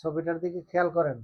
ছবিটার দিকে খেয়াল করেন।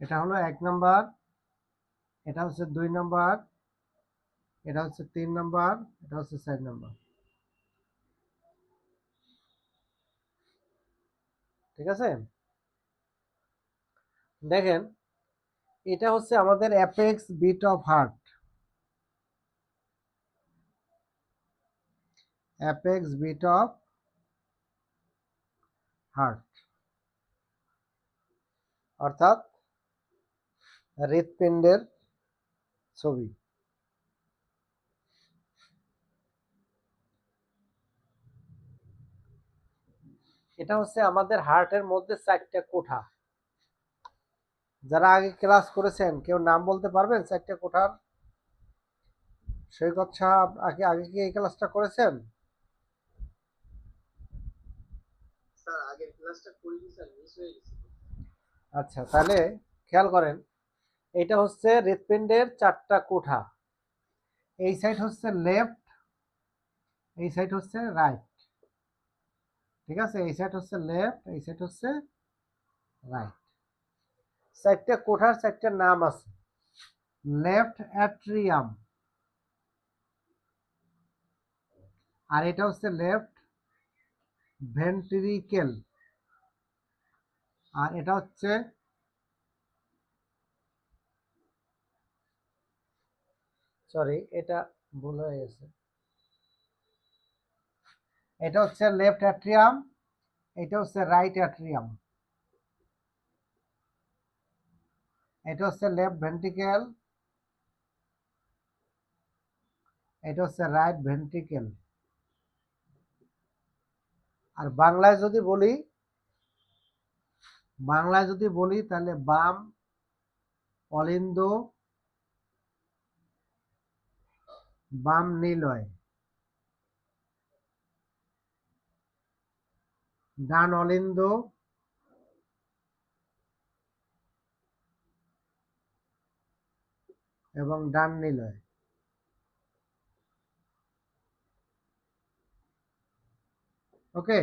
এটা হলো 1 নাম্বার, এটা হচ্ছে 2 নাম্বার, এটা হচ্ছে 3 নাম্বার, এটা হচ্ছে 4 নাম্বার। ঠিক আছে, দেখেন এটা হচ্ছে আমাদের apex beat of heart. Apex beat of heart অর্থাৎ হৃৎপিণ্ডের ছবি। এটা হচ্ছে আমাদের হার্টের মধ্যে 4টা কোঠা। যারা আগে ক্লাস করেছেন কেউ নাম বলতে পারবেন 4টা কোঠার? সৈকত সাহেব আগে আগে কি এই ক্লাসটা করেছেন? স্যার আগের ক্লাসটা করিনি স্যার, মিস হয়ে গেছে। আচ্ছা, তাহলে খেয়াল করেন, এটা হচ্ছে হৃৎপিণ্ডের 4টা কোঠা। এই সাইড হচ্ছে লেফট, এই সাইড হচ্ছে রাইট। ঠিক আছে, এই সাইড হচ্ছে লেফট, এই সাইড হচ্ছে রাইট। 4টা কোঠার 4টা নাম আছে। লেফট অ্যাট্রিয়াম, আর এটা হচ্ছে লেফট ভেন্ট্রিকেল, আর এটা হচ্ছে সরি এটা ভুল হয়ে গেছে, এটা হচ্ছে লেফট অ্যাট্রিয়াম, এটা হচ্ছে রাইট অ্যাট্রিয়াম। এটা হচ্ছে লেফট ভেন্ট্রিকেল, এটা হচ্ছে রাইট ভেন্ট্রিকেল। আর বাংলায় যদি বলি তাহলে বাম অলিন্দ, বাম নিলয়, ডান অলিন্দ, এবং ডান নিলয়। ওকে,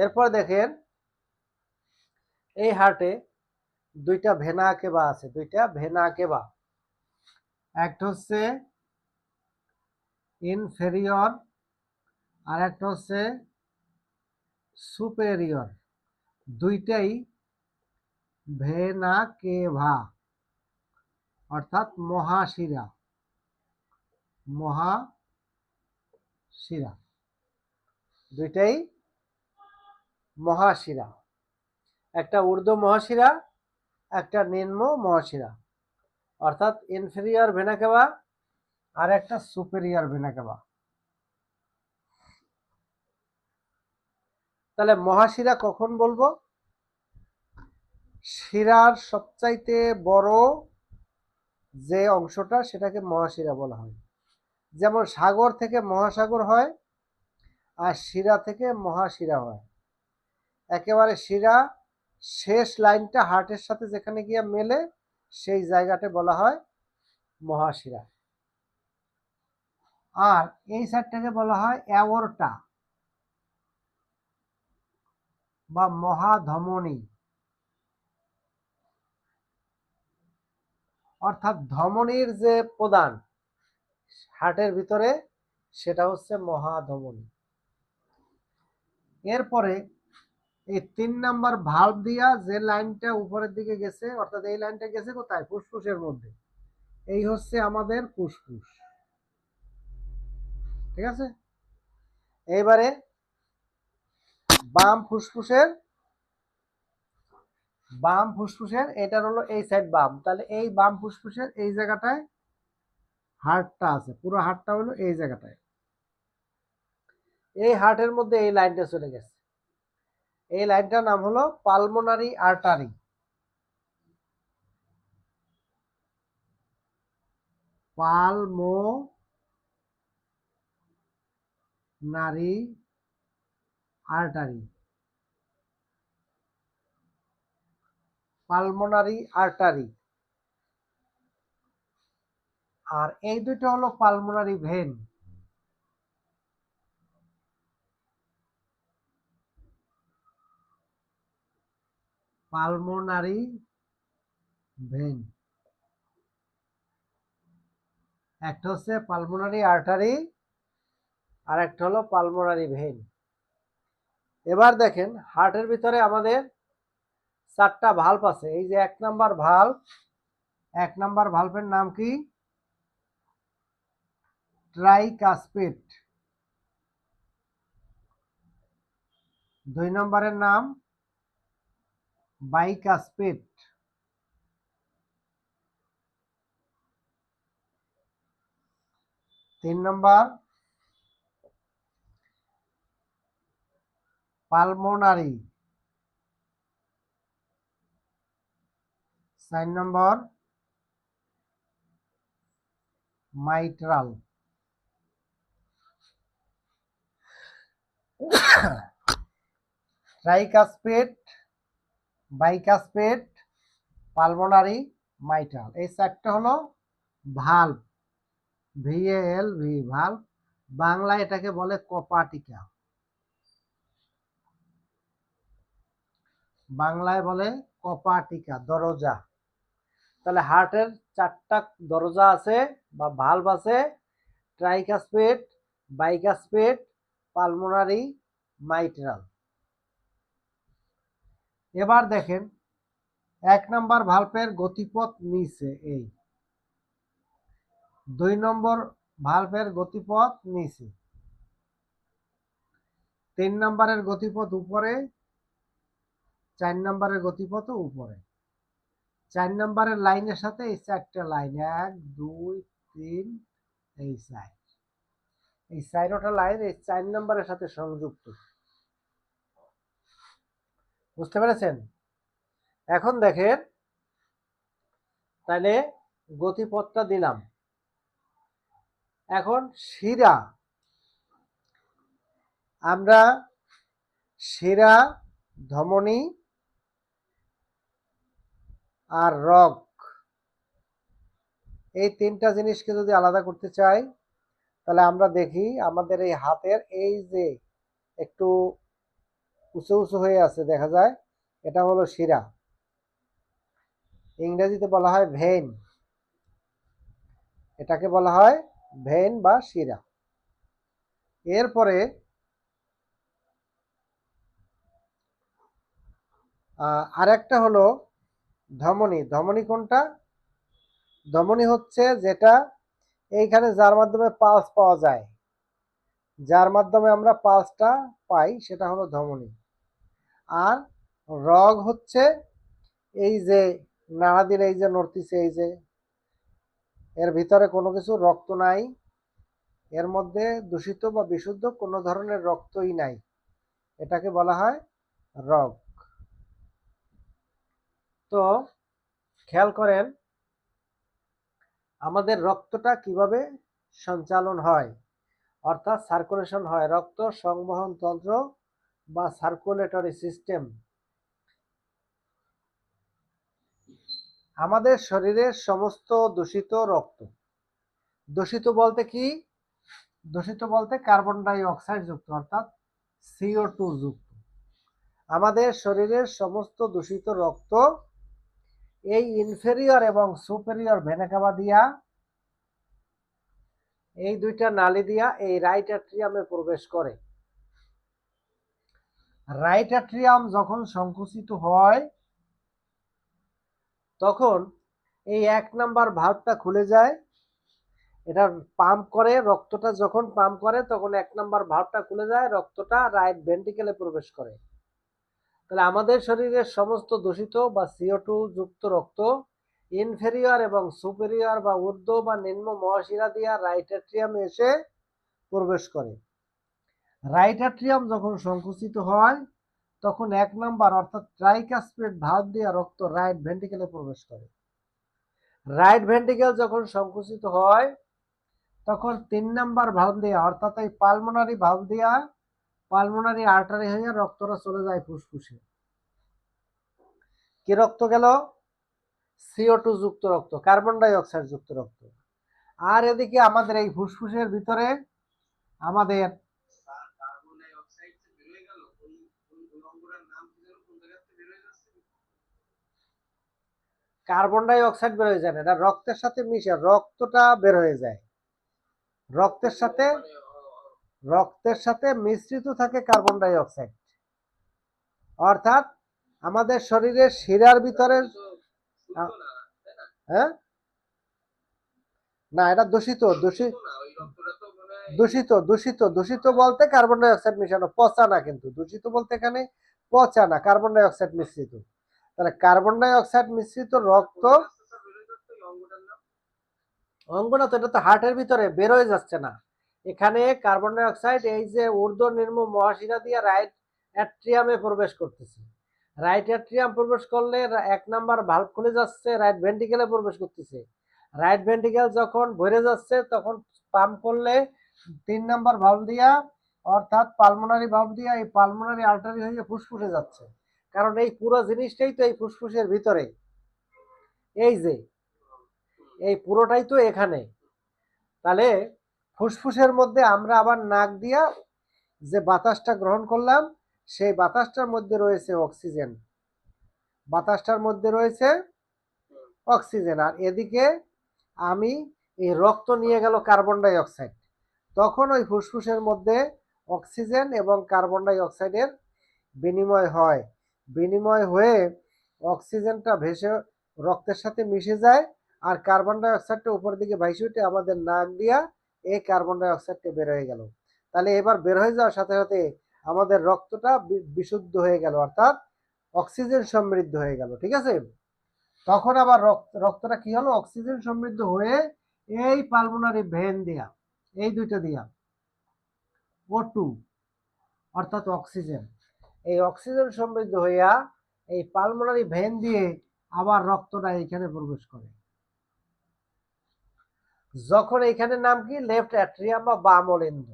এরপর দেখেন এই হার্টে 2টা ভেনা কেবা আছে, 2টা ভেনা কেবা। একটা হচ্ছে ইনফেরিয়র আর একটা হচ্ছে সুপেরিয়র। দুইটাই ভেনা কেভা অর্থাৎ মহাশিরা। মহাশিরা, দুইটাই মহাশিরা। একটা ঊর্ধ্ব মহাশিরা, একটা নিম্ন মহাশিরা, অর্থাৎ ইনফেরিয়র ভেনা কেভা আর একটা সুপেরিয়র ভেনা কেভা। তাহলে মহাশিরা কখন বলবো? শিরার সবচাইতে বড় যে অংশটা সেটাকে মহাশিরা বলা হয়। যেমন সাগর থেকে মহাসাগর হয়, আর শিরা থেকে মহাশিরা হয়। একেবারে শিরা শেষ লাইনটা হার্টের সাথে যেখানে গিয়ে মেলে সেই জায়গাটা বলা হয় মহাশিরা। আর এই সাইডটাকে বলা হয় অ্যাওর্টা বা মহাধমনী, অর্থাৎ ধমনীর যে প্রদান হার্টের ভিতরে সেটা হচ্ছে মহাধমনী। এরপরে এই 3 নাম্বার ভালভ দিয়া যে লাইনটা উপরের দিকে গেছে, অর্থাৎ এই লাইনটা গেছে কোথায়? ফুসফুসের মধ্যে। এই হচ্ছে আমাদের ফুসফুস। ঠিক আছে, এইবারে বাম ফুসফুসের বাম ফুসফুসের, এটার হলো এই সাইড বাম, তাহলে এই বাম ফুসফুসের এই জায়গাটায় হার্টটা আছে, পুরো হার্টটা হলো এই জায়গাটায়। এই হার্টের মধ্যে এই লাইনটা চলে গেছে, এই লাইনটার নাম হলো pulmonary artery. Pulmonary artery, pulmonary artery. আর এই দুটো হলো পালমোনারি ভেন। পালমোনারি ভেন, একটা হচ্ছে পালমোনারি আর্টারি আর একটা হলো পালমোনারি ভেন। এবার দেখেন হার্টের ভিতরে আমাদের 4টা ভালভ আছে। এই যে 1 নাম্বার ভালভ, 1 নাম্বার ভালভের নাম কি? ট্রাইকাসপিড। 2 নম্বরের নাম বাইকাসপিড। 3 নম্বর পালমোনারি। 4 নম্বর mitral. Tricuspid, bicuspid, pulmonary, mitral, এই 4টা হলো ভালভ, VALV ভালভ। বাংলায় এটাকে বলে কপাটিকা, বাংলায় বলে কপাটিকা, দরজা। তাহলে হার্টের 4টা দরজা আছে বা ভালভ আছে, ট্রাইকাসপিড, বাইকাসপিড, পালমোনারি, মাইট্রাল। এবার দেখেন 1 নম্বর ভালভের গতিপথ নিচে, এই 2 নম্বর ভালভের গতিপথ নিচে, 3 নম্বরের গতিপথ উপরে, 4 নম্বরের গতিপথও উপরে। 4 নম্বরের লাইনের সাথে এই 4টা লাইন, 1 2 3, এই 4, এই 4টা লাইন এই 4 নম্বরের সাথে সংযুক্ত। বুঝতে পেরেছেন? এখন দেখেন, তাহলে গতিপথটা দিলাম। এখন শিরা, আমরা শিরা, ধমনী আর রগ, এই 3টা জিনিসকে যদি আলাদা করতে চাই, তাহলে আমরা দেখি আমাদের এই হাতের এই যে একটু উঁচু উঁচু হয়ে আছে দেখা যায়, এটা হলো শিরা, ইংরেজিতে বলা হয় ভেইন, এটাকে বলা হয় ভেইন বা শিরা। এরপরে আরেকটা হলো ধমনী। ধমনী কোনটা? ধমনী হচ্ছে যেটা এইখানে যার মাধ্যমে পালস পাওয়া যায়, যার মাধ্যমে আমরা পালসটা পাই, সেটা হলো ধমনী। আর রগ হচ্ছে এই যে নাড়া দিলে এই যে নড়তিছে, এই যে এর ভিতরে কোনো কিছু রক্ত নাই, এর মধ্যে দূষিত বা বিশুদ্ধ কোনো ধরনের রক্তই নাই, এটাকে বলা হয় রগ। তো খেয়াল করেন আমাদের রক্তটা কিভাবে সঞ্চালন হয়, অর্থাৎ সার্কুলেশন হয়, রক্ত সংবহন তন্ত্র বা সার্কুলেটরি সিস্টেম। আমাদের শরীরের সমস্ত দূষিত রক্ত, দূষিত বলতে কি? দূষিত বলতে কার্বন ডাই অক্সাইড যুক্ত, অর্থাৎ CO2 যুক্ত। আমাদের শরীরের সমস্ত দূষিত রক্ত এই ইনফেরিয়র এবং সুপেরিয়র ভেনা কাভা দিয়া, এই 2টা নালী দিয়া এই রাইট অ্যাট্রিয়ামে প্রবেশ করে। রাইট অ্যাট্রিয়াম যখন সংকুচিত হয়, তখন এই 1 নাম্বার ভালভটা খুলে যায়, এটা পাম্প করে, রক্তটা যখন পাম্প করে তখন 1 নাম্বার ভালভটা খুলে যায়, রক্তটা রাইট ভেন্ট্রিকেলে প্রবেশ করে। তাহলে আমাদের শরীরের সমস্ত দূষিত বা CO2 যুক্ত রক্ত ইনফেরিয়র এবং সুপেরিয়র বা ঊর্ধ্ব বা নিম্ন মহাশিরা দিয়া রাইট অ্যাট্রিয়ামে এসে প্রবেশ করে। রাইট অ্যাট্রিয়াম যখন সংকুচিত হয় তখন 1 নাম্বার অর্থাৎ ট্রাইকাসপিড ভালভ দিয়ে রক্ত রাইট ভেন্ট্রিকেলে প্রবেশ করে। রাইট ভেন্ট্রিকেল যখন সংকুচিত হয় তখন 3 নাম্বার ভালভ দিয়ে অর্থাৎ এই পালমোনারি ভালভ দিয়া পালমোনারি আর্টারি হয়ে রক্তটা চলে যায় ফুসফুসে। কি রক্ত গেল? CO2 যুক্ত রক্ত, কার্বন ডাই অক্সাইড যুক্ত রক্ত। আর এদিকে আমাদের এই ফুসফুসের ভিতরে আমাদের স্যার কার্বন ডাই অক্সাইড যে বের হয়ে গেল কোন অঙ্গটার নাম কি যেন কোন জায়গা থেকে বের হয়ে যাচ্ছে কার্বন ডাই অক্সাইড বের হয়ে যায় না, এটা রক্তের সাথে মিশে রক্তটা বের হয়ে যায়। রক্তের সাথে মানে রক্তের সাথে মিশ্রিত থাকে কার্বন ডাই অক্সাইড। অর্থাৎ আমাদের শরীরের শিরার ভিতরে শুদ্ধ না তাই না? হ্যাঁ না, এটা দূষিত দূষিত শুদ্ধ না ওই রক্তটা তো মনে হয় দূষিত দূষিত দূষিত বলতে কার্বন ডাই অক্সাইড মিশানো, পচা না। কিন্তু দূষিত বলতে এখানে পচা না, কার্বন ডাই অক্সাইড মিশ্রিত। তাহলে কার্বন ডাই অক্সাইড মিশ্রিত রক্ত কোন রাস্তা স্যার বের হয়ে যাচ্ছে ওই অঙ্গটার নাম? অঙ্গ না তো, এটা তো হার্টের ভিতরে বের হয়ে যাচ্ছে না। এখানে কার্বন ডাই অক্সাইড এই যে ঊর্ধ্ব নিম্ন মহাশিরা দিয়ে রাইট অ্যাট্রিয়ামে প্রবেশ করতেছে। রাইট অ্যাট্রিয়াম প্রবেশ করলে 1 নাম্বার ভালভ খুলে যাচ্ছে, রাইট ভেন্ট্রিকেলে প্রবেশ করতেছে। রাইট ভেন্ট্রিকেল যখন ভরে যাচ্ছে তখন পাম্প করলে 3 নাম্বার ভালভ দিয়া অর্থাৎ পালমোনারি ভালভ দিয়া এই পালমোনারি আর্টারি হয়ে ফুসফুসে যাচ্ছে। কারণ এই পুরো জিনিসটাই তো এই ফুসফুসের ভিতরে, এই যে এই পুরোটাই তো এখানে। তাহলে ফুসফুসের মধ্যে আমরা আবার নাক দিয়া যে বাতাসটা গ্রহণ করলাম সেই বাতাসটার মধ্যে রয়েছে অক্সিজেন, বাতাসটার মধ্যে রয়েছে অক্সিজেন। আর এদিকে আমি এই রক্ত নিয়ে গেল কার্বন ডাই অক্সাইড, তখন ওই ফুসফুসের মধ্যে অক্সিজেন এবং কার্বন ডাই অক্সাইডের বিনিময় হয়। বিনিময় হয়ে অক্সিজেনটা ভেসে রক্তের সাথে মিশে যায়, আর কার্বন ডাই অক্সাইডটা উপর দিকে ভাইসে উঠে আমাদের নাক দিয়া এই কার্বন ডাই অক্সাইডটা বের হয়ে গেল। তাহলে এবার বের হয়ে যাওয়ার সাথে সাথে আমাদের রক্তটা বিশুদ্ধ হয়ে গেল, অর্থাৎ অক্সিজেন সমৃদ্ধ হয়ে গেল। ঠিক আছে? তখন আবার রক্তটা কি হলো? অক্সিজেন সমৃদ্ধ হয়ে এই পালমোনারি ভেন দিয়া, এই দুইটা দিয়া O2 অর্থাৎ অক্সিজেন, এই অক্সিজেন সমৃদ্ধ হইয়া এই পালমোনারি ভেন দিয়ে আবার রক্তটা এখানে প্রবেশ করে। যখন এখানে নাম কি লেফট অ্যাট্রিয়াম বা বাম অলিন্দ,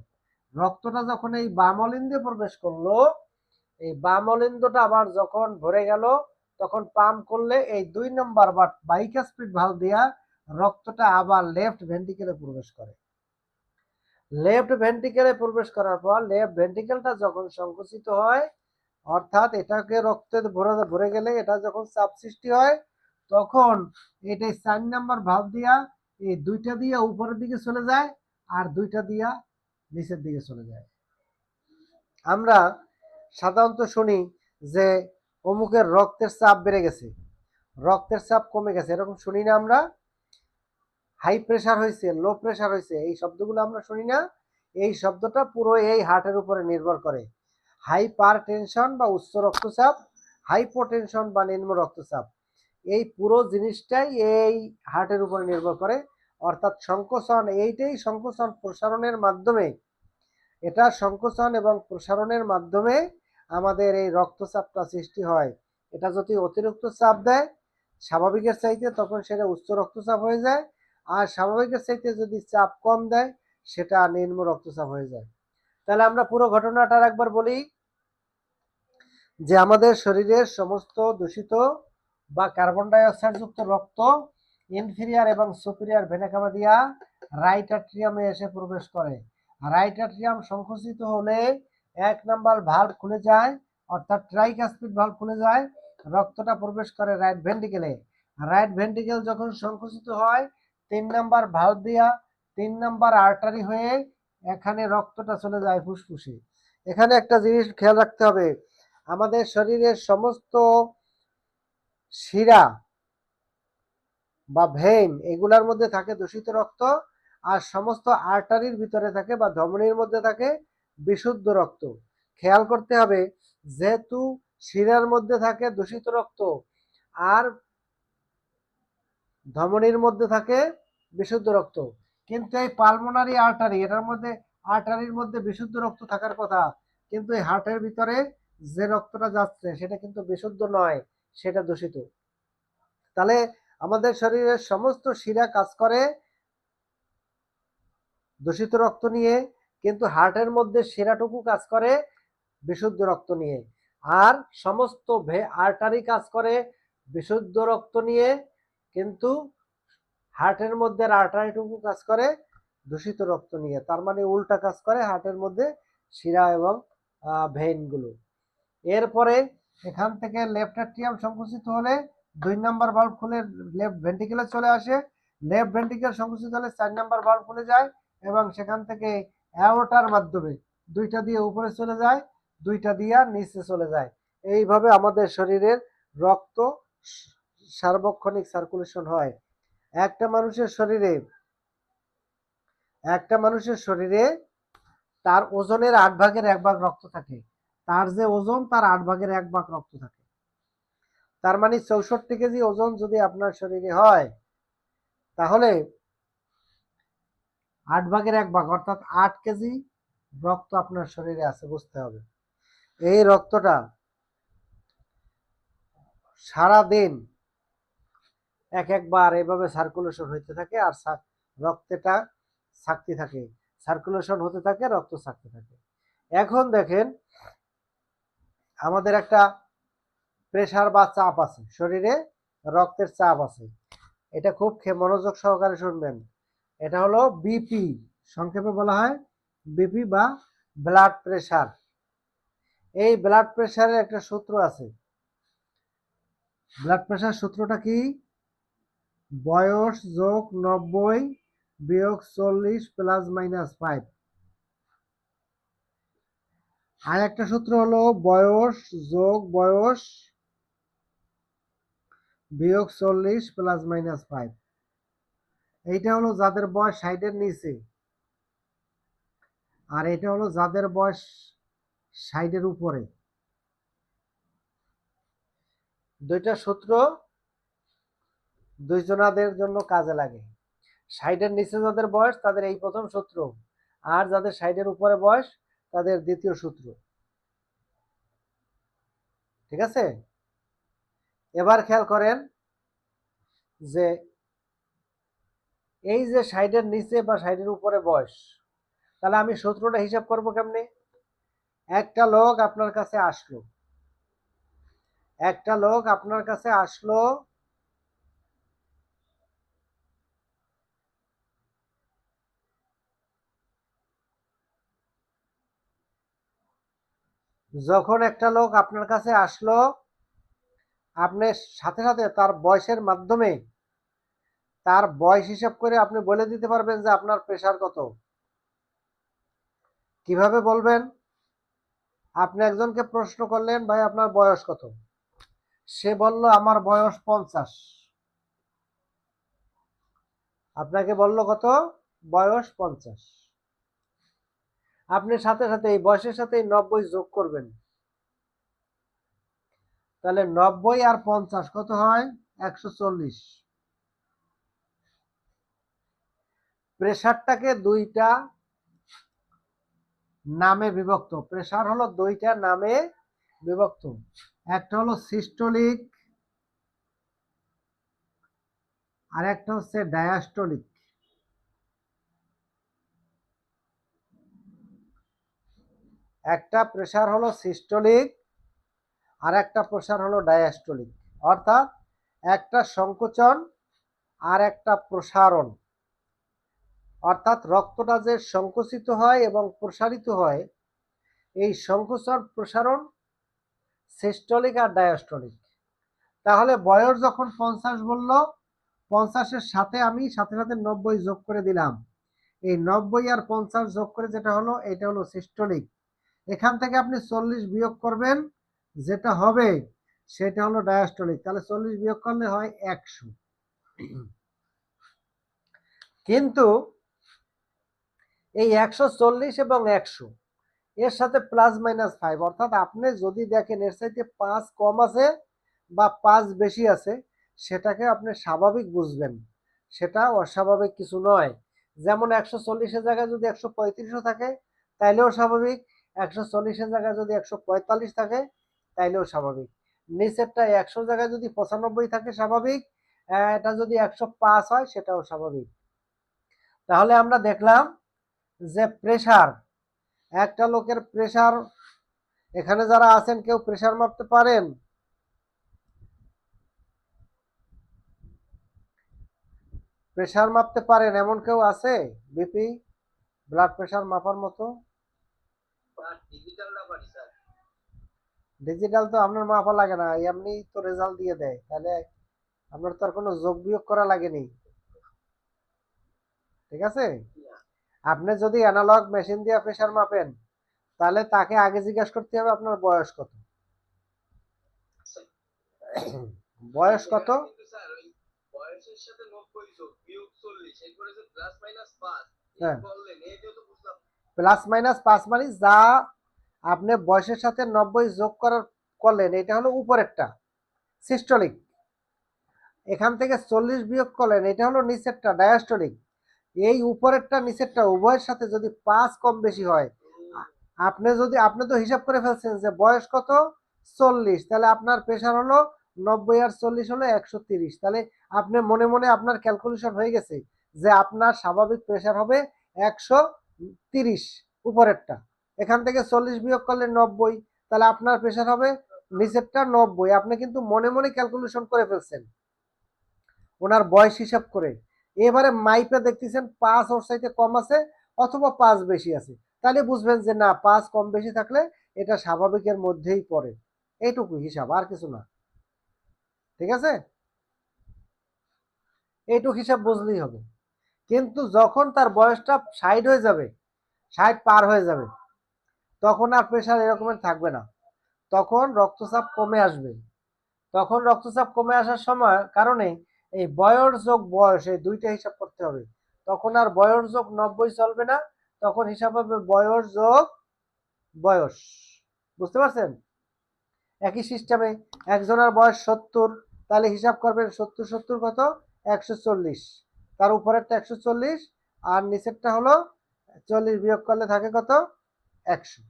রক্তটা যখন এই বাম অলিন্দে প্রবেশ করলো, এই বাম অলিন্দটা আবার যখন ভরে গেল তখন পাম্প করলে এই 2 নম্বর বা বাইকাসপিড ভালভ দিয়া রক্তটা আবার লেফট ভেন্ট্রিকেলে প্রবেশ করে। লেফট ভেন্ট্রিকেলে প্রবেশ করার পর লেফট ভেন্ট্রিকেলটা যখন সংকুচিত হয়, অর্থাৎ এটাকে রক্তে ভরে গেলে এটা যখন চাপ সৃষ্টি হয় তখন এটাই 4 নাম্বার ভালভ দিয়া এই দুইটা দিয়া উপরের দিকে চলে যায় আর দুইটা দিয়া নিচের দিকে চলে যায়। আমরা সাধারণত শুনি যে অমুকের রক্তের চাপ বেড়ে গেছে, রক্তের চাপ কমে গেছে, এরকম শুনি না আমরা? হাই প্রেশার হয়েছে, লো প্রেশার হয়েছে, এই শব্দগুলো আমরা শুনি না? এই শব্দটা পুরো এই হার্টের উপরে নির্ভর করে। হাইপার টেনশন বা উচ্চ রক্তচাপ, হাইপোটেনশন বা নিম্ন রক্তচাপ, এই পুরো জিনিসটাই এই হার্টের উপরে নির্ভর করে। অর্থাৎ সংকোচন, এইটাই সংকোচন প্রসারণের মাধ্যমে, এটা সংকোচন এবং প্রসারণের মাধ্যমে আমাদের এই রক্তচাপটা সৃষ্টি হয়। এটা যদি অতিরিক্ত চাপ দেয় স্বাভাবিকের চাইতে তখন সেটা উচ্চ রক্তচাপ হয়ে যায়, আর স্বাভাবিকের চাইতে যদি চাপ কম দেয় সেটা নিম্ন রক্তচাপ হয়ে যায়। তাহলে আমরা পুরো ঘটনাটা একবার বলি যে আমাদের শরীরের সমস্ত দূষিত বা কার্বন ডাই অক্সাইড যুক্ত রক্ত ইনফেরিয়র এবং সুপিরিয়র ভেনা কাভা দিয়া রাইট অ্যাট্রিয়ামে এসে প্রবেশ করে। রাইট অ্যাট্রিয়াম সংকুচিত হলে 1 নাম্বার ভালভ খুলে যায়, অর্থাৎ ট্রাইকাসপিড ভালভ খুলে যায়, রক্তটা প্রবেশ করে রাইট ভেন্ট্রিকেলে। রাইট ভেন্ট্রিকেল যখন সংকুচিত হয় 3 নাম্বার ভালভ দিয়া 3 নাম্বার আর্টারি হয়ে এখানে রক্তটা চলে যায় ফুসফুসে। এখানে একটা জিনিস খেয়াল রাখতে হবে, আমাদের শরীরের সমস্ত শিরা বা ভেইন এগুলার মধ্যে থাকে দূষিত রক্ত, আর সমস্ত আর্টারির ভিতরে থাকে বা ধমনীর মধ্যে থাকে বিশুদ্ধ রক্ত। খেয়াল করতে হবে যেহেতু শিরার মধ্যে থাকে দূষিত রক্ত, আর ধমনীর মধ্যে থাকে বিশুদ্ধ রক্ত। কিন্তু এই পালমোনারি আর্টারি, এটার মধ্যে আর্টারির মধ্যে বিশুদ্ধ রক্ত থাকার কথা, কিন্তু এই হার্টের ভিতরে যে রক্তটা যাচ্ছে সেটা কিন্তু বিশুদ্ধ নয়, সেটা দূষিত। তাহলে আমাদের শরীরের সমস্ত শিরা কাজ করে দূষিত রক্ত নিয়ে, কিন্তু হার্টের মধ্যে শিরাটুকু কাজ করে বিশুদ্ধ রক্ত নিয়ে। আর সমস্ত আর্টারি কাজ করে বিশুদ্ধ রক্ত নিয়ে, কিন্তু হার্টের মধ্যে আর্টারিটুকু কাজ করে দূষিত রক্ত নিয়ে। তার মানে উল্টা কাজ করে হার্টের মধ্যে শিরা এবং ভেইনগুলো। এরপরে এখান থেকে লেফট অ্যাট্রিয়াম সংকুচিত হলে 2 নম্বর ভালভ খুলে লেফট ভেন্ট্রিকেলে চলে আসে, লেফট ভেন্ট্রিকেল সংকুচিত হলে 4 নম্বর ভালভ খুলে যায় এবং সেখান থেকে অ্যাওর্টার মাধ্যমে 2টা দিয়ে উপরে চলে যায়, 2টা দিয়ে নিচে চলে যায়। এইভাবে আমাদের শরীরের রক্ত সার্বক্ষণিক সার্কুলেশন হয়। একটা মানুষের শরীরে তার ওজনের 8 ভাগের 1 ভাগ রক্ত থাকে। তার যে ওজন তার 8 ভাগের 1 ভাগ রক্ত থাকে। তার মানে 64 কেজি ওজন যদি আপনার শরীরে হয়, তাহলে 8 ভাগের 1 ভাগ অর্থাৎ 8 কেজি রক্ত আপনার শরীরে আছে, বুঝতে হবে। এই রক্তটা সারা দিন একবার এভাবে সার্কুলেশন হইতে থাকে, আর রক্তটা থাকতে থাকে, সার্কুলেশন হতে থাকে, রক্ত থাকতে থাকে। এখন দেখেন, আমাদের একটা প্রেসার বা চাপ আছে শরীরে, রক্তের চাপ আছে। এটা খুব মনোযোগ সহকারে শুনবেন। এটা হলো বিপি, সংক্ষেপে বলা হয় বিপি বা ব্লাড প্রেসার। এই ব্লাড প্রেসারের একটা সূত্র আছে। ব্লাড প্রেসার সূত্রটা কি? বয়স যোগ 90 বিয়োগ 40 প্লাস মাইনাস 5। আর একটা সূত্র হলো বয়স যোগ বয়স বিয়োগ 40 প্লাস মাইনাস 5। এইটা হলো যাদের বয়স 60-এর নিচে, আর এটা হলো যাদের বয়স 60-এর উপরে। দুইটা সূত্র দুইজনাদের জন্য কাজে লাগে। 60-এর নিচে যাদের বয়স তাদের এই প্রথম সূত্র, আর যাদের 60-এর উপরে বয়স তাদের দ্বিতীয় সূত্র। ঠিক আছে? এবার খেয়াল করেন যে এই যে 60-এর নিচে বা 60-এর উপরে বয়স, তাহলে আমি সূত্রটা হিসাব করব কেমনে? একটা লোক আপনার কাছে আসলো, যখন একটা লোক আপনার কাছে আসলো, আপনি সাথে সাথে তার বয়সের মাধ্যমে তার বয়স হিসাব করে আপনি বলে দিতে পারবেন যে আপনার প্রেসার কত। কিভাবে বলবেন? আপনি একজনকে প্রশ্ন করলেন, ভাই আপনার বয়স কত? সে বলল আমার বয়স 50। আপনাকে বলল কত? বয়স 50। আপনি সাথে সাথে এই বয়সের সাথে 90 যোগ করবেন, তাহলে 90 আর 50 কত হয়? 140। প্রেসারটাকে দুইটা নামে বিভক্ত, প্রেসার হলো দুইটা নামে বিভক্ত। একটা হলো সিস্টোলিক আর একটা হচ্ছে ডায়াস্টোলিক। একটা প্রেসার হলো সিস্টোলিক আর একটা প্রেসার হলো ডায়াস্টোলিক, অর্থাৎ একটা সংকোচন আর একটা প্রসারণ। অর্থাৎ রক্তটা যে সংকুচিত হয় এবং প্রসারিত হয়, এই সংকোচন প্রসারণ সিস্টোলিক আর ডায়াস্টোলিক। তাহলে বয়স যখন 50 বলল, 50-এর সাথে আমি সাথে সাথে 90 যোগ করে দিলাম। এই 90 আর 50 যোগ করে যেটা হলো এটা হলো সিস্টোলিক। এখান থেকে আপনি 40 বিয়োগ করবেন, যেটা হবে সেটা হলো ডায়াস্টোলিক। তাহলে 40 বিয়োগ করলে হয় 100। কিন্তু এই 140 এবং 100 এর সাথে +-5, অর্থাৎ আপনি যদি দেখেন এর চাইতে 5 কম আছে বা 5 বেশি আছে, সেটাকে আপনি স্বাভাবিক বুঝবেন, সেটা অস্বাভাবিক কিছু নয়। যেমন 140-এর জায়গায় যদি 135ও থাকে তাইলেও স্বাভাবিক, 140-এর জায়গায় যদি 145 থাকে তাইলেও স্বাভাবিক। নিচেরটা 100 জায়গায় যদি 95 থাকে স্বাভাবিক, এটা যদি 105 হয় সেটাও স্বাভাবিক। তাহলে আমরা দেখলাম যে প্রেসার, একটা লোকের প্রেসার, এখানে যারা আছেন কেউ প্রেসার মাপতে পারেন? প্রেসার মাপতে পারেন এমন কেউ আছে? বিপি, ব্লাড প্রেসার মাপার মতো? ডিজিটালটা পারি স্যার। ডিজিটাল তো আপনার মাপা লাগে না, এমনি তো রেজাল্ট দিয়ে দেয়, তাহলে আপনার তো আর কোনো যোগ বিয়োগ করা লাগেনি, ঠিক আছে? আপনি যদি অ্যানালগ মেশিন দিয়ে প্রেসার মাপেন তাহলে তাকে আগে জিজ্ঞাসা করতে হবে আপনার বয়স কত। বয়স কত? কিন্তু স্যার ওই বয়সের সাথে 90 যোগ বিয়োগ 40 এরপরে যে +-5 হ্যাঁ, বললেন এইটা তো বুঝলাম। +-5 মানে যা আপনি বয়সের সাথে 90 যোগ করলেন এটা হলো উপরেরটা, সিস্টোলিক। এখান থেকে 40 বিয়োগ করলেন এটা হলো নিচেরটা, ডায়াস্টোলিক। এই উপরেরটা নিচেরটা উভয়ের সাথে যদি 5 কম বেশি হয়, আপনি তো হিসাব করে ফেলছেন যে বয়স কত, 40, তাহলে আপনার প্রেশার হলো 90 আর 40 হলো 130। তাহলে আপনি মনে মনে আপনার ক্যালকুলেশন হয়ে গেছে যে আপনার স্বাভাবিক প্রেশার হবে 130 উপরেরটা। এখান থেকে 40 বিয়োগ করলে 90, তাহলে আপনার প্রেশার হবে নিচেরটা 90। আপনি কিন্তু মনে মনে ক্যালকুলেশন করে ফেলছেন ওনার বয়স হিসাব করে। এবারে মাইপে দেখতেছেন 5 ওর চাইতে কম আছে অথবা 5 বেশি আছে, তাহলে বুঝবেন যে না 5 কম বেশি থাকলে এটা স্বাভাবিকের মধ্যেই পড়ে। এইটুকু হিসাব, আর কিছু না, ঠিক আছে? এইটুকু হিসাব বুঝলেই হবে। কিন্তু যখন তার বয়সটা 60 হয়ে যাবে, 60 পার হয়ে যাবে, তখন আর প্রেশার এরকমের থাকবে না, তখন রক্তচাপ কমে আসবে। তখন রক্তচাপ কমে আসার সময় কারণে এই বয়স যোগ বয়স এই দুইটা হিসাব করতে হবে। তখন আর বয়স যোগ 90 চলবে না, তখন হিসাব হবে বয়স যোগ বয়স। বুঝতে পারছেন? একই সিস্টেমে একজনের বয়স 70, তাহলে হিসাব করবেন 70 কত, 140, তার উপরেরটা 140 আর নিচেরটা হলো 40 বিয়োগ করলে থাকে কত, 100।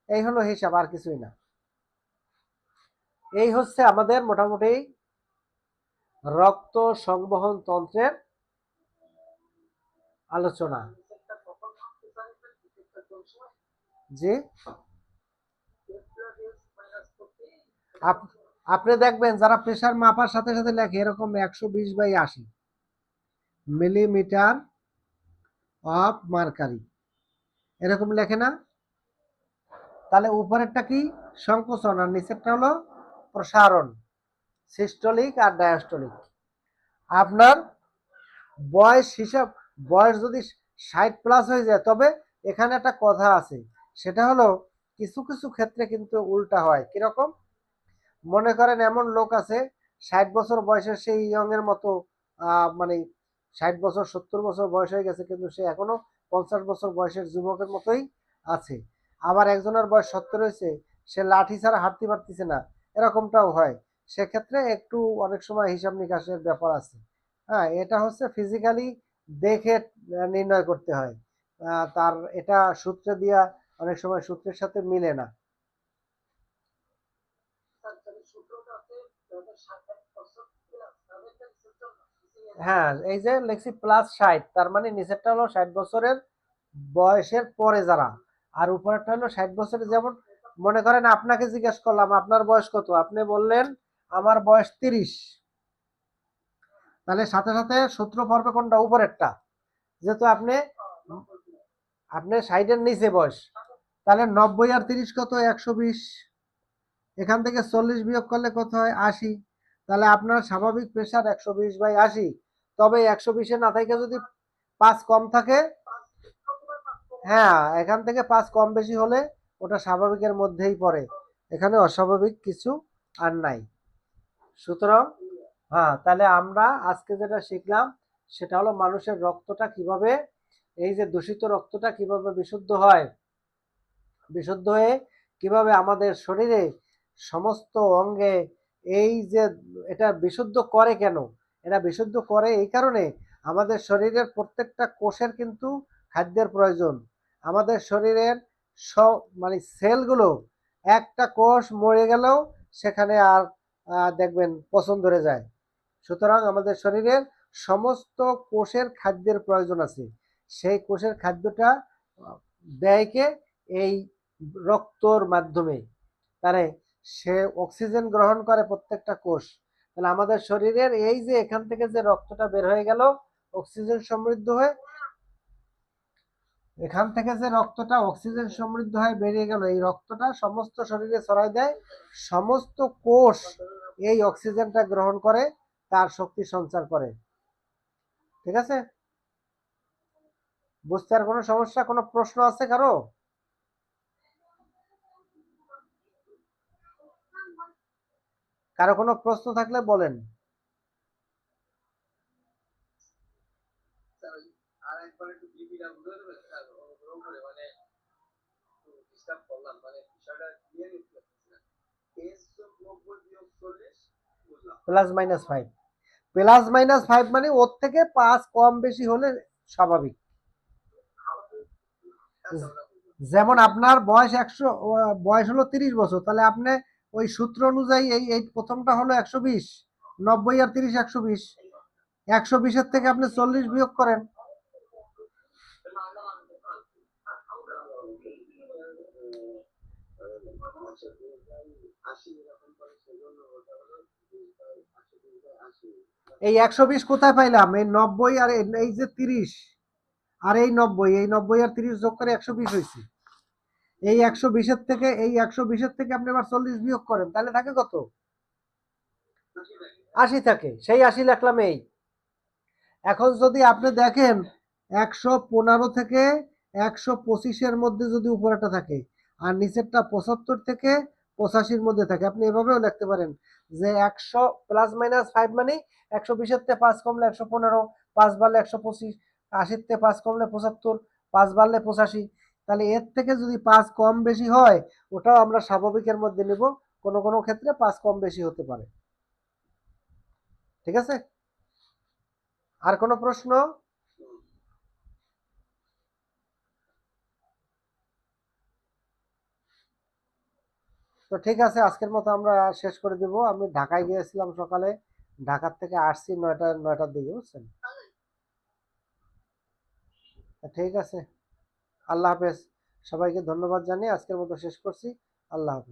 এই হলো হিসাব, আর কিছুই না। এই হচ্ছে আমাদের মোটামুটি রক্ত সংবহন তন্ত্রের আলোচনা। জি, আপনি দেখবেন যারা প্রেসার মাপার সাথে সাথে লেখে এরকম 120/80 মিলিমিটার অফ মার্কারি, এরকম লেখে না? তাহলে উপরেরটা কি, সংকোচন, আর নিচেরটা হলো প্রসারণ, সিস্টোলিক আর ডায়াস্টোলিক। আপনার বয়স হিসাব, বয়স যদি 60+ হয়ে যায়, তবে এখানে একটা কথা আছে, সেটা হলো কিছু কিছু ক্ষেত্রে কিন্তু উল্টা হয়। কিরকম? মনে করেন এমন লোক আছে 60 বছর বয়সের সেই ইয়ং এর মতো, মানে 60 বছর 70 বছর বয়স হয়ে গেছে কিন্তু সে এখনো 50 বছর বয়সের যুবকের মতোই আছে। আবার একজনের বয়স 70 হয়েছে, সে লাঠি ছাড়া হাঁটতে পারতেছে না, এরকমটাও হয়। সেক্ষেত্রে একটু অনেক সময় হিসাব নিকাশের ব্যাপার আছে। হ্যাঁ, এটা হচ্ছে ফিজিক্যালি দেখে নির্ণয় করতে হয়। তার এটা সূত্রে দিয়া অনেক সময় সূত্রের সাথে মিলে না। হ্যাঁ, এই যে লেখছি +60, তার মানে নিচেরটা হলো 60 বছরের বয়সের পরে যারা, আর উপরেরটা হলো 60 বছরের। যেমন মনে করেন আপনাকে জিজ্ঞেস করলাম আপনার বয়স কত, আপনি বললেন আমার বয়স 30, তাহলে সাথে সাথে সূত্র পড়বে কোনটা, উপরেরটা, যেহেতু আপনি আপনি 60-এর নিচে বয়স, তাহলে 90 আর 30 কত, 120। এখান থেকে 40 বিয়োগ করলে কত হয়, 80। তাহলে আপনার স্বাভাবিক প্রেসার 120/80। তবে 120-এ না থেকে যদি 5 কম থাকে, হ্যাঁ, এখান থেকে 5 কম বেশি হলে ওটা স্বাভাবিকের মধ্যেই পড়ে, এখানে অস্বাভাবিক কিছু আর নাই। সুতরাং হ্যাঁ, তাহলে আমরা আজকে যেটা শিখলাম সেটা হলো মানুষের রক্তটা কিভাবে এই যে দূষিত রক্তটা কিভাবে বিশুদ্ধ হয়, বিশুদ্ধ হয়ে কিভাবে আমাদের শরীরে সমস্ত অঙ্গে এই যে এটা বিশুদ্ধ করে কেন, এটা বিশুদ্ধ করে এই কারণে আমাদের শরীরের প্রত্যেকটা কোষের কিন্তু খাদ্যের প্রয়োজন। আমাদের শরীরের মানে সেলগুলো একটা কোষ মরে গেলেও সেখানে আর দেখবেন পচন ধরে যায়। সুতরাং আমাদের শরীরের সমস্ত কোষের খাদ্যের প্রয়োজন আছে। সেই কোষের খাদ্যটা দেয় কে? এই রক্তর মাধ্যমে। তাহলে সে অক্সিজেন গ্রহণ করে প্রত্যেকটা কোষ। তাহলে আমাদের শরীরের এই যে এখান থেকে যে রক্তটা বের হয়ে গেল অক্সিজেন সমৃদ্ধ হয়ে, এখান থেকে যে রক্তটা অক্সিজেন সমৃদ্ধ হয়ে বেরিয়ে গেল, এই রক্তটা সমস্ত শরীরে ছড়াই দেয়। সমস্ত কোষ এই অক্সিজেনটা গ্রহণ করে, তার শক্তি সঞ্চার করে। ঠিক আছে? বুঝতে আর কোনো সমস্যা, কোনো প্রশ্ন আছে কারো? কারো কোনো প্রশ্ন থাকলে বলেন। স্যার ওই আর একবার একটু বিপিটা বুঝে দেবেন স্যার, অনুগ্রহ করে, মানে একটু ডিস্টার্ব করলাম, মানে বিষয়টা ক্লিয়ার করতে পারছি না। এস যোগ 90 বিয়োগ 40 বুঝলাম। +-5, +-5 মানে ওর থেকে 5 কম বেশি হলে স্বাভাবিক। আচ্ছা ওটা বুঝলাম। যেমন আপনার বয়স 100, বয়স হলো 30 বছর, তাহলে আপনি ওই সূত্র অনুযায়ী এই প্রথমটা হলো 120, 90 আর 30 120, 120-এর থেকে আপনি 40 বিয়োগ করেন। এই 120 কোথায় পাইলাম? এই 90 আর এই যে 30 আর এই 90, এই 90 আর 30 যোগ করে 120 হয়েছে। এই 120-এর থেকে আপনি আবার 40 বিয়োগ করেন, তাহলে থাকে কত? 80 থাকে। সেই 80 লিখলাম এই। এখন যদি আপনি দেখেন 115 থেকে 125-এর মধ্যে যদি উপরেটা থাকে আর নিচেরটা 75 থেকে 85-র মধ্যে থাকে, আপনি এভাবেও লিখতে পারেন যে 100 +-5 মানে 120-এর থেকে 5 কমলে 115, 5 বাড়লে 125, 80-র থেকে 5 কমলে 75, 5 বাড়লে 85। তাহলে এর থেকে যদি 5 কম বেশি হয় ওটাও আমরা স্বাভাবিকের মধ্যে নেব, কোনো কোনো ক্ষেত্রে 5 কম বেশি হতে পারে। ঠিক আছে? আর কোনো প্রশ্ন? তো ঠিক আছে, আজকের মতো আমরা শেষ করে দিব। আমি ঢাকায় গিয়েছিলাম সকালে, ঢাকার থেকে আসছি 9টার দিকে, বুঝছেন? ঠিক আছে, আল্লাহ হাফেজ। সবাইকে ধন্যবাদ জানিয়ে আজকের মতো শেষ করছি। আল্লাহ হাফেজ।